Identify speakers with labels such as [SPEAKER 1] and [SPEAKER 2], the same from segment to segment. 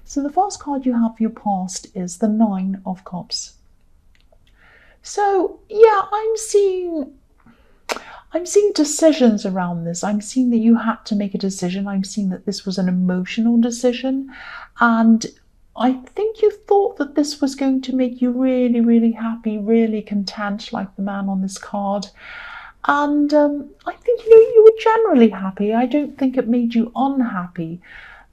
[SPEAKER 1] So the first card you have for your past is the Nine of Cups. So yeah, I'm seeing decisions around this. I'm seeing that you had to make a decision. I'm seeing that this was an emotional decision. And I think you thought that this was going to make you really, really happy, really content, like the man on this card. And I think, you were generally happy. I don't think it made you unhappy,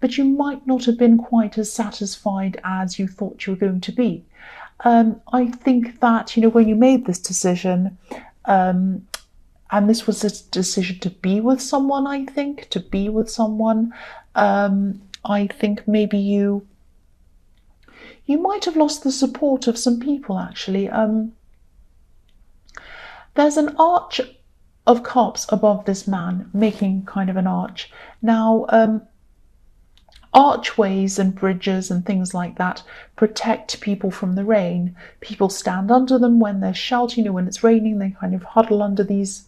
[SPEAKER 1] but you might not have been quite as satisfied as you thought you were going to be. I think that, when you made this decision, and this was a decision to be with someone, I think, I think maybe you might have lost the support of some people, actually. There's an arch of cups above this man, making kind of an arch. Now, archways and bridges and things like that protect people from the rain. People stand under them when there's shelter. When it's raining, they kind of huddle under these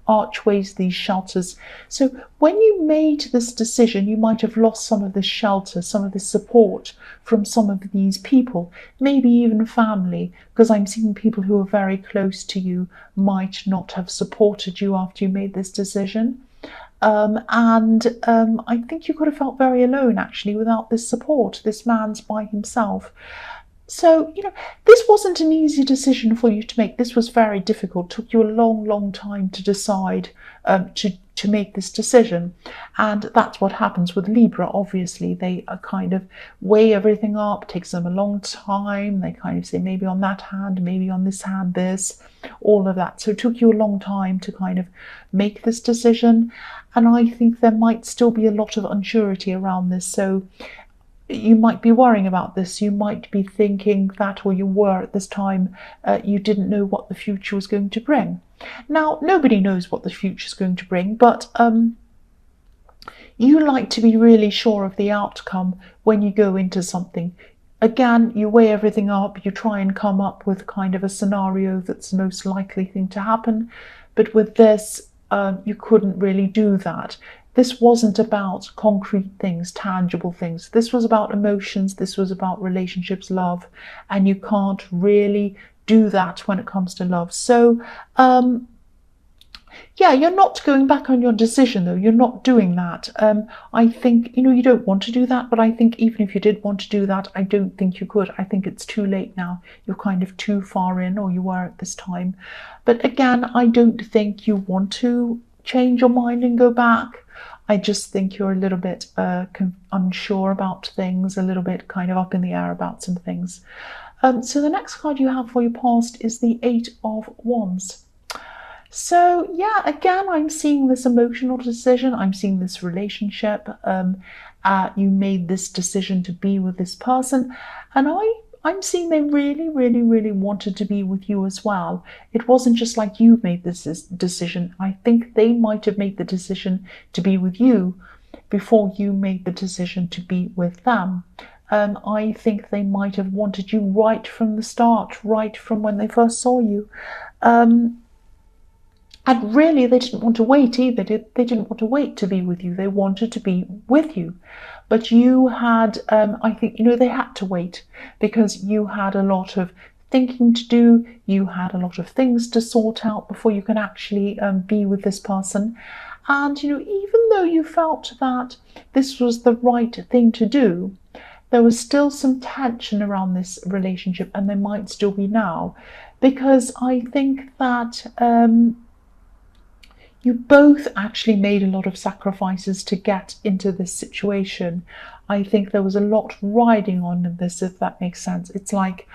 [SPEAKER 1] archways, these shelters. So when you made this decision, you might have lost some of this shelter, some of this support from some of these people, maybe even family, because I'm seeing people who are very close to you might not have supported you after you made this decision. I think you could have felt very alone, actually, without this support. This man's by himself. So, this wasn't an easy decision for you to make. This was very difficult. It took you a long, long time to decide to make this decision. And that's what happens with Libra, obviously. They kind of weigh everything up. It takes them a long time. They kind of say, maybe on that hand, maybe on this hand, this, all of that. So it took you a long time to kind of make this decision. And I think there might still be a lot of unsurety around this. So you might be worrying about this. You might be thinking that, or you were at this time, you didn't know what the future was going to bring. Now, nobody knows what the future is going to bring, but you like to be really sure of the outcome when you go into something. Again, you weigh everything up, you try and come up with kind of a scenario that's the most likely thing to happen. But with this, you couldn't really do that. This wasn't about concrete things, tangible things. This was about emotions. This was about relationships, love. And you can't really do that when it comes to love. So, yeah, you're not going back on your decision, though. You're not doing that. I think, you don't want to do that. But I think even if you did want to do that, I don't think you could. I think it's too late now. You're kind of too far in, or you were at this time. But again, I don't think you want to change your mind and go back. I just think you're a little bit unsure about things, a little bit kind of up in the air about some things. So the next card you have for your past is the Eight of Wands. So yeah, again, I'm seeing this emotional decision. I'm seeing this relationship. You made this decision to be with this person. And I'm seeing they really, really, really wanted to be with you as well. It wasn't just like you made this decision. I think they might have made the decision to be with you before you made the decision to be with them. I think they might have wanted you right from the start, right from when they first saw you. And really, they didn't want to wait either. They didn't want to wait to be with you. They wanted to be with you. But you had, I think, they had to wait because you had a lot of thinking to do. You had a lot of things to sort out before you can actually be with this person. And, even though you felt that this was the right thing to do, there was still some tension around this relationship, and there might still be now, because I think that you both actually made a lot of sacrifices to get into this situation. I think there was a lot riding on this, if that makes sense. It's like,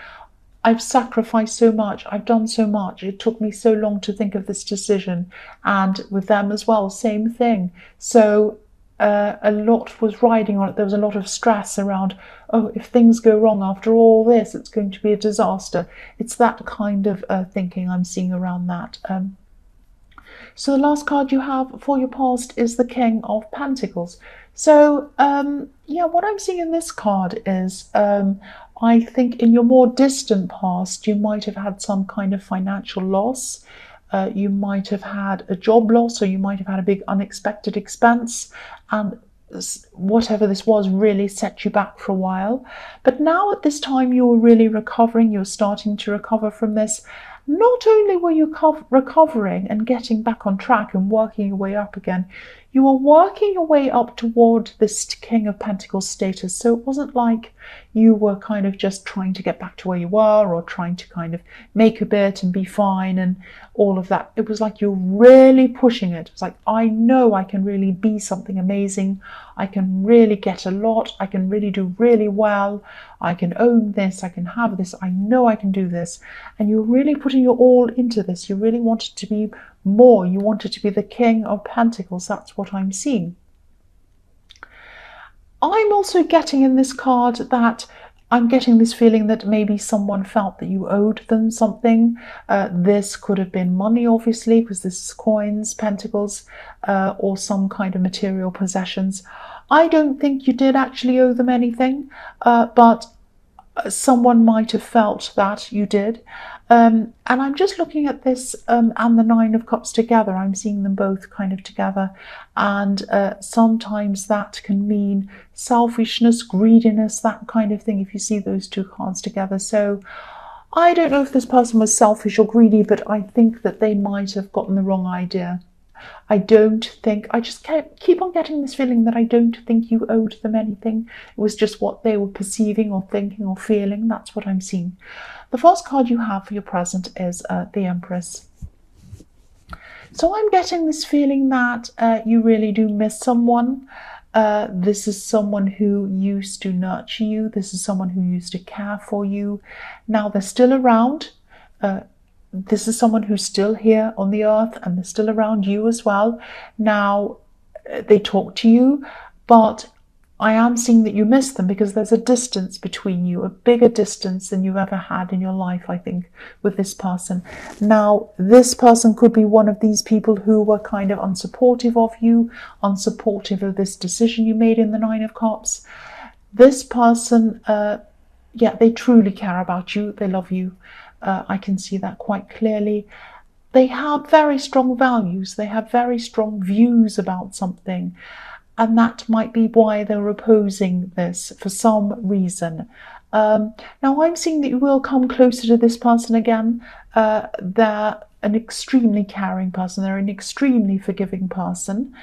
[SPEAKER 1] I've sacrificed so much, I've done so much, it took me so long to think of this decision. And with them as well, same thing. So a lot was riding on it. There was a lot of stress around, oh, if things go wrong after all this, it's going to be a disaster. It's that kind of thinking I'm seeing around that. So the last card you have for your past is the King of Pentacles. So, yeah, what I'm seeing in this card is, I think in your more distant past, you might have had some kind of financial loss. You might have had a job loss, or you might have had a big unexpected expense. And whatever this was really set you back for a while. But now at this time you're really recovering, you're starting to recover from this. Not only were you recovering and getting back on track and working your way up again, you were working your way up toward this King of Pentacles status. So it wasn't like you were kind of just trying to get back to where you were or trying to kind of make a bit and be fine and all of that. It was like you're really pushing it. It's like, I know I can really be something amazing. I can really get a lot. I can really do really well. I can own this. I can have this. I know I can do this. And you're really putting your all into this. You really wanted to be more. You wanted to be the King of Pentacles. That's what I'm seeing. I'm also getting in this card that I'm getting this feeling that maybe someone felt that you owed them something. This could have been money, obviously, because this is coins, pentacles, or some kind of material possessions. I don't think you did actually owe them anything, but someone might have felt that you did. And I'm just looking at this and the Nine of Cups together. I'm seeing them both kind of together. And sometimes that can mean selfishness, greediness, that kind of thing, if you see those two cards together. So I don't know if this person was selfish or greedy, but I think that they might have gotten the wrong idea. I just keep on getting this feeling that I don't think you owed them anything. It was just what they were perceiving or thinking or feeling. That's what I'm seeing. The first card you have for your present is the Empress. So I'm getting this feeling that you really do miss someone. This is someone who used to nurture you. This is someone who used to care for you. Now they're still around. This is someone who's still here on the earth and they're still around you as well. Now, they talk to you, but I am seeing that you miss them because there's a distance between you, a bigger distance than you've ever had in your life, I think, with this person. Now, this person could be one of these people who were kind of unsupportive of you, unsupportive of this decision you made in the Nine of Cups. This person, they truly care about you. They love you. I can see that quite clearly. They have very strong values. They have very strong views about something. And that might be why they're opposing this for some reason. Now, I'm seeing that you will come closer to this person again. They're an extremely caring person. They're an extremely forgiving person.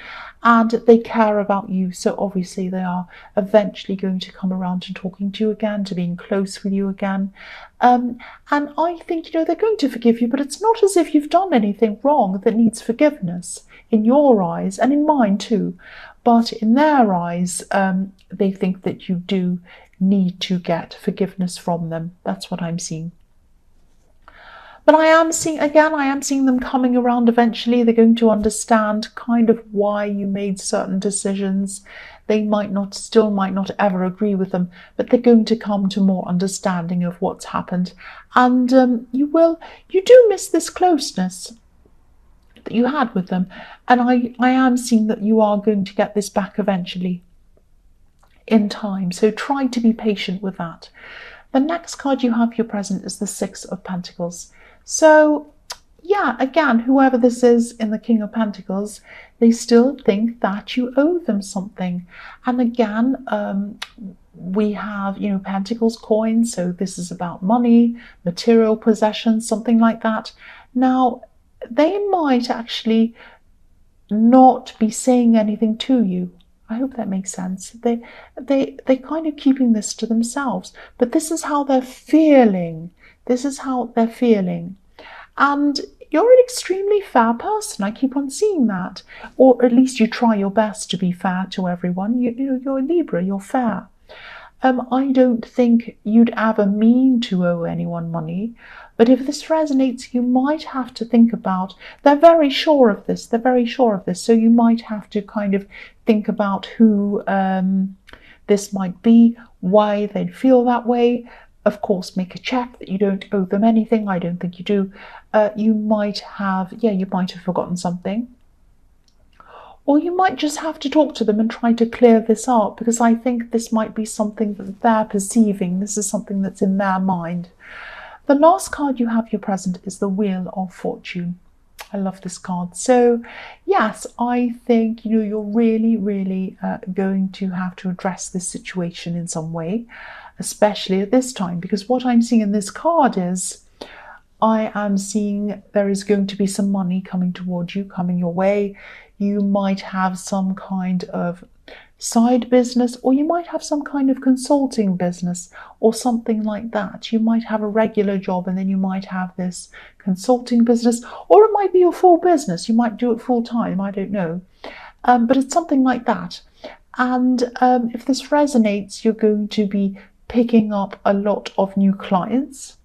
[SPEAKER 1] And they care about you. So obviously they are eventually going to come around to talking to you again, to being close with you again. And I think, they're going to forgive you, but it's not as if you've done anything wrong that needs forgiveness in your eyes and in mine too. But in their eyes, they think that you do need to get forgiveness from them. That's what I'm seeing. But I am seeing them coming around eventually. They're going to understand kind of why you made certain decisions. They still might not ever agree with them, but they're going to come to more understanding of what's happened. And you do miss this closeness that you had with them. And I am seeing that you are going to get this back eventually in time. So try to be patient with that. The next card you have for your present is the Six of Pentacles. So, yeah, again, whoever this is in the King of Pentacles, they still think that you owe them something. And again, we have, Pentacles, coins. So this is about money, material possessions, something like that. Now, they might actually not be saying anything to you. I hope that makes sense. They're kind of keeping this to themselves. But this is how they're feeling. This is how they're feeling. And you're an extremely fair person. I keep on seeing that. Or at least you try your best to be fair to everyone. You're a Libra, you're fair. I don't think you'd ever mean to owe anyone money. But if this resonates, you might have to think about, they're very sure of this. They're very sure of this. So you might have to kind of think about who this might be, why they'd feel that way. Of course, make a check that you don't owe them anything. I don't think you do. You might have forgotten something. Or you might just have to talk to them and try to clear this up, because I think this might be something that they're perceiving. This is something that's in their mind. The last card you have your present is the Wheel of Fortune. I love this card. So yes, I think, you're really, really going to have to address this situation in some way, especially at this time, because what I'm seeing in this card is I am seeing there is going to be some money coming towards you, coming your way. You might have some kind of side business, or you might have some kind of consulting business or something like that. You might have a regular job and then you might have this consulting business, or it might be your full business. You might do it full time, I don't know. But it's something like that. And if this resonates, you're going to be picking up a lot of new clients.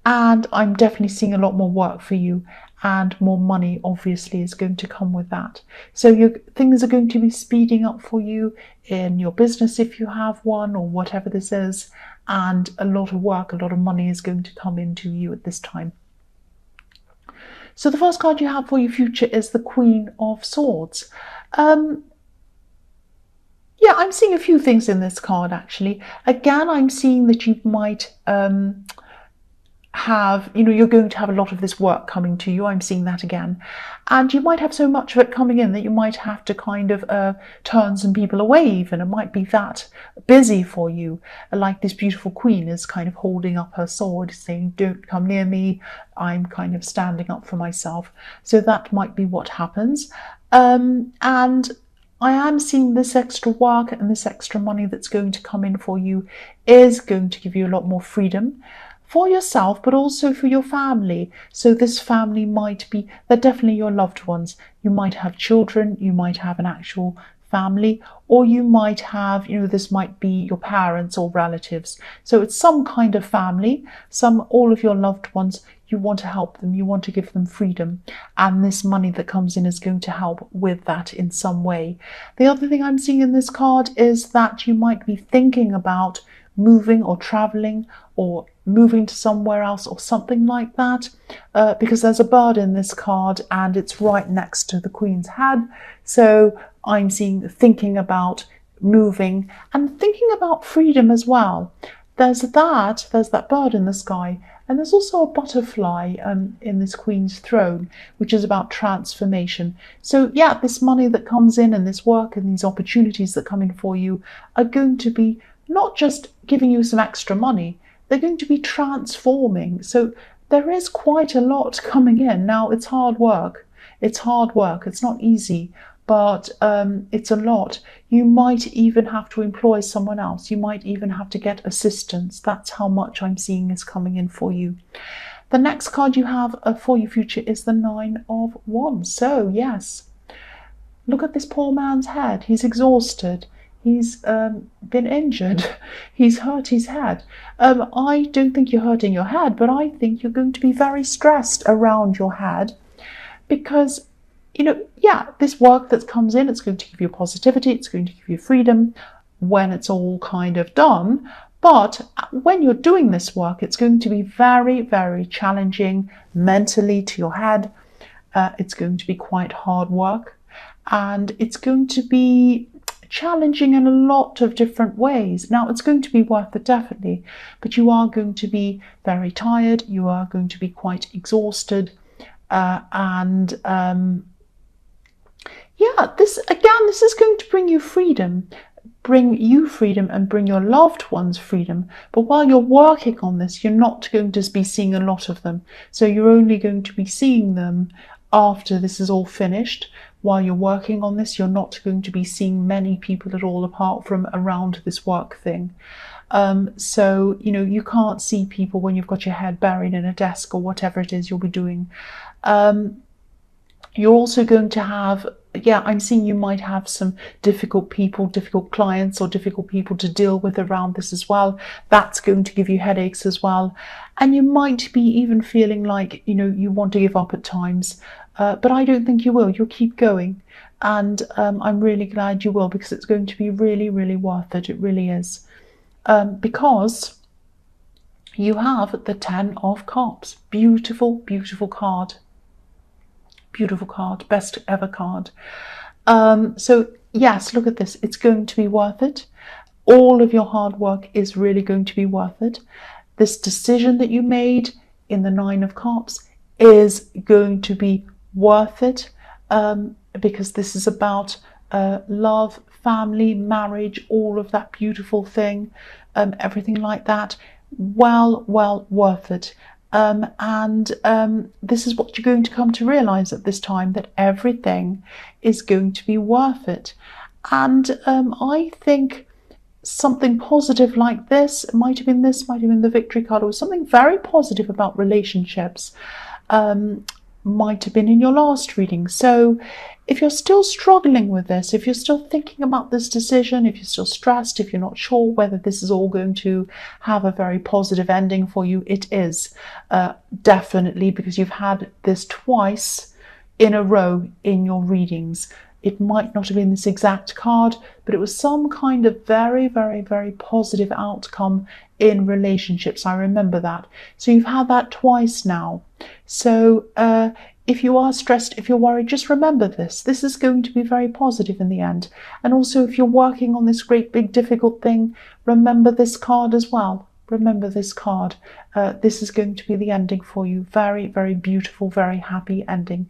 [SPEAKER 1] And I'm definitely seeing a lot more work for you, and more money obviously is going to come with that. So things are going to be speeding up for you in your business if you have one, or whatever this is, and a lot of work, a lot of money is going to come into you at this time. So the first card you have for your future is the Queen of Swords. Yeah, I'm seeing a few things in this card actually. Again, I'm seeing that you might have, you're going to have a lot of this work coming to you. I'm seeing that again. And you might have so much of it coming in that you might have to kind of turn some people away even. It might be that busy for you. Like this beautiful queen is kind of holding up her sword saying, don't come near me. I'm kind of standing up for myself. So that might be what happens. And I am seeing this extra work and this extra money that's going to come in for you is going to give you a lot more freedom for yourself, but also for your family. So this family might be, they're definitely your loved ones. You might have children, you might have an actual family, or you might have, this might be your parents or relatives. So it's some kind of family, all of your loved ones. You want to help them, you want to give them freedom, and this money that comes in is going to help with that in some way. The other thing I'm seeing in this card is that you might be thinking about moving or traveling or moving to somewhere else or something like that, because there's a bird in this card and it's right next to the Queen's head. So I'm seeing thinking about moving and thinking about freedom as well. There's that bird in the sky, and there's also a butterfly in this Queen's throne, which is about transformation. So yeah, this money that comes in and this work and these opportunities that come in for you are going to be not just giving you some extra money, they're going to be transforming. So there is quite a lot coming in. Now, it's hard work. It's hard work. It's not easy, but it's a lot. You might even have to employ someone else. You might even have to get assistance. That's how much I'm seeing is coming in for you. The next card you have for your future is the Nine of Wands. So yes, look at this poor man's head. He's exhausted. He's been injured. He's hurt his head. I don't think you're hurting your head, but I think you're going to be very stressed around your head because, this work that comes in, it's going to give you positivity, it's going to give you freedom when it's all kind of done. But when you're doing this work, it's going to be very, very challenging mentally to your head. It's going to be quite hard work, and it's going to be challenging in a lot of different ways. Now, it's going to be worth it, definitely, but you are going to be very tired. You are going to be quite exhausted. This is going to bring you freedom and bring your loved ones freedom. But while you're working on this, you're not going to be seeing a lot of them. So you're only going to be seeing them after this is all finished. While you're working on this, you're not going to be seeing many people at all apart from around this work thing. So you can't see people when you've got your head buried in a desk or whatever it is you'll be doing. You're also going to have, I'm seeing you might have some difficult people, difficult clients, or difficult people to deal with around this as well. That's going to give you headaches as well. And you might be even feeling like, you want to give up at times. But I don't think you will. You'll keep going. And I'm really glad you will, because it's going to be really, really worth it. It really is. Because you have the Ten of Cups. Beautiful, beautiful card. Beautiful card. Best ever card. So yes, look at this. It's going to be worth it. All of your hard work is really going to be worth it. This decision that you made in the Nine of Cups is going to be worth it, because this is about love, family, marriage, all of that beautiful thing, everything like that. Well worth it. This is what you're going to come to realize at this time, that everything is going to be worth it. And I think something positive like this, it might have been the victory card, or something very positive about relationships, might have been in your last reading. So if you're still struggling with this, if you're still thinking about this decision, if you're still stressed, if you're not sure whether this is all going to have a very positive ending for you, it is definitely, because you've had this twice in a row in your readings. It might not have been this exact card, but it was some kind of very positive outcome in relationships. I remember that. So you've had that twice now. So if you are stressed, if you're worried, just remember this. This is going to be very positive in the end. And also, if you're working on this great big difficult thing, remember this card as well. Remember this card. This is going to be the ending for you. Very beautiful, very happy ending.